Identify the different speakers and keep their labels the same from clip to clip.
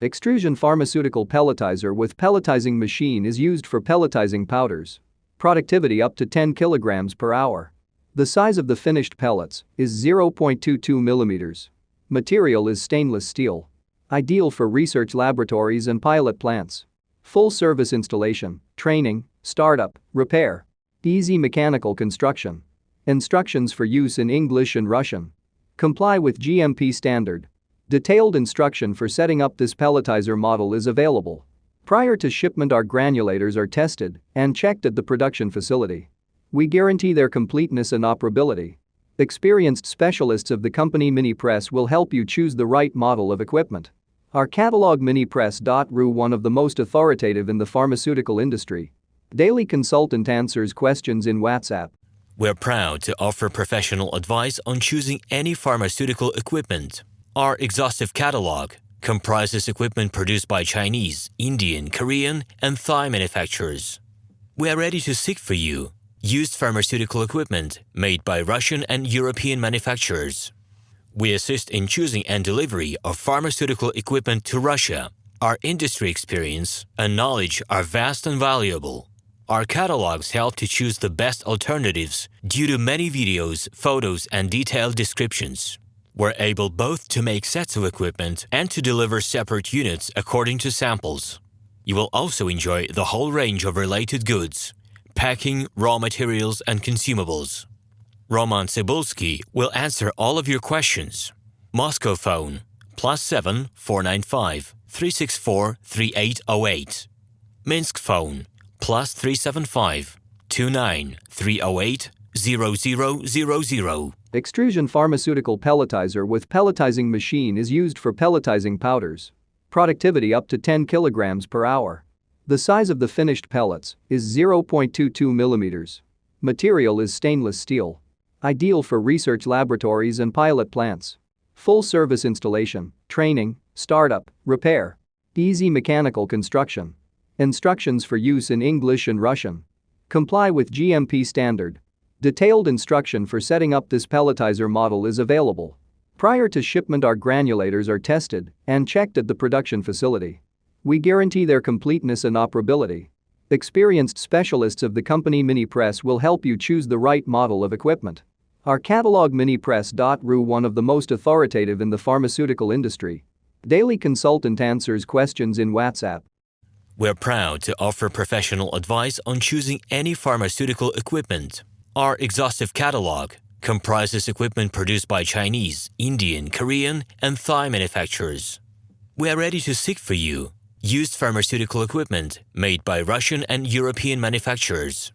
Speaker 1: Extrusion pharmaceutical pelletizer with pelletizing machine is used for pelletizing powders. Productivity up to 10 kilograms per hour. The size of the finished pellets is 0.22 millimeters. Material is stainless steel. Ideal for research laboratories and pilot plants. Full service installation, training, startup, repair. Easy mechanical construction. Instructions for use in English and Russian. Comply with GMP standard. Detailed instruction for setting up this pelletizer model is available. Prior to shipment, our granulators are tested and checked at the production facility. We guarantee their completeness and operability. Experienced specialists of the company Minipress will help you choose the right model of equipment. Our catalog Minipress.ru, one of the most authoritative in the pharmaceutical industry. Daily consultant answers questions in WhatsApp.
Speaker 2: We're proud to offer professional advice on choosing any pharmaceutical equipment. Our exhaustive catalog comprises equipment produced by Chinese, Indian, Korean, and Thai manufacturers. We are ready to seek for you used pharmaceutical equipment made by Russian and European manufacturers. We assist in choosing and delivery of pharmaceutical equipment to Russia. Our industry experience and knowledge are vast and valuable. Our catalogs help to choose the best alternatives due to many videos, photos, and detailed descriptions. We're able both to make sets of equipment and to deliver separate units according to samples. You will also enjoy the whole range of related goods, packing, raw materials, and consumables. RomanTsibulsky will answer all of your questions. Moscow phone +7 495 364 3808. Minsk phone +375 29 308 0000.
Speaker 1: Extrusion pharmaceutical pelletizer with pelletizing machine is used for pelletizing powders. Productivity up to 10 kilograms per hour. The size of the finished pellets is 0.22 millimeters. Material is stainless steel. Ideal for research laboratories and pilot plants. Full service installation, training, startup, repair. Easy mechanical construction. Instructions for use in English and Russian. Comply with GMP standard. Detailed instruction for setting up this pelletizer model is available. Prior to shipment, our granulators are tested and checked at the production facility. We guarantee their completeness and operability. Experienced specialists of the company Minipress will help you choose the right model of equipment. Our catalog Minipress.ru, one of the most authoritative in the pharmaceutical industry. Daily consultant answers questions in WhatsApp.
Speaker 2: We're proud to offer professional advice on choosing any pharmaceutical equipment. Our exhaustive catalog comprises equipment produced by Chinese, Indian, Korean, and Thai manufacturers. We are ready to seek for you used pharmaceutical equipment made by Russian and European manufacturers.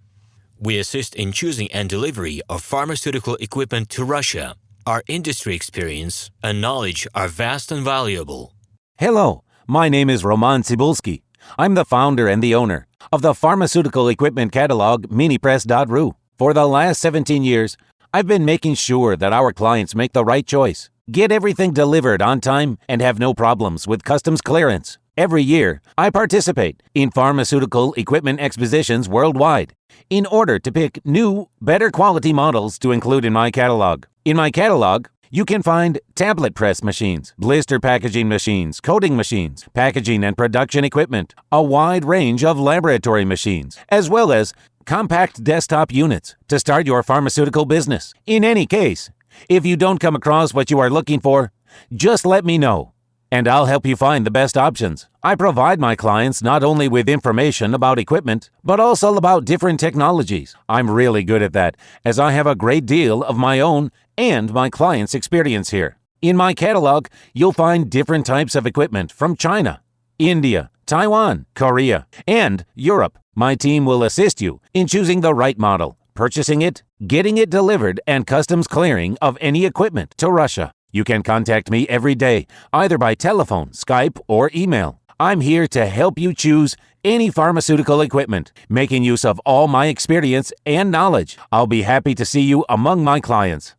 Speaker 2: We assist in choosing and delivery of pharmaceutical equipment to Russia. Our industry experience and knowledge are vast and valuable.
Speaker 3: Hello, my name is RomanTsibulsky. I'm the founder and the owner of the pharmaceutical equipment catalog Minipress.ru. For the last 17 years, I've been making sure that our clients make the right choice, get everything delivered on time, and have no problems with customs clearance. Every year, I participate in pharmaceutical equipment expositions worldwide in order to pick new, better quality models to include in my catalog. In my catalog, you can find tablet press machines, blister packaging machines, coating machines, packaging and production equipment, a wide range of laboratory machines, as well as compact desktop units to start your pharmaceutical business. In any case, if you don't come across what you are looking for, just let me know, and I'll help you find the best options. I provide my clients not only with information about equipment, but also about different technologies. I'm really good at that, as I have a great deal of my own and my clients' experience here. In my catalog, you'll find different types of equipment from China, India, Taiwan, Korea, and Europe. My team will assist you in choosing the right model, purchasing it, getting it delivered, and customs clearing of any equipment to Russia. You can contact me every day, either by telephone, Skype, or email. I'm here to help you choose any pharmaceutical equipment, making use of all my experience and knowledge. I'll be happy to see you among my clients.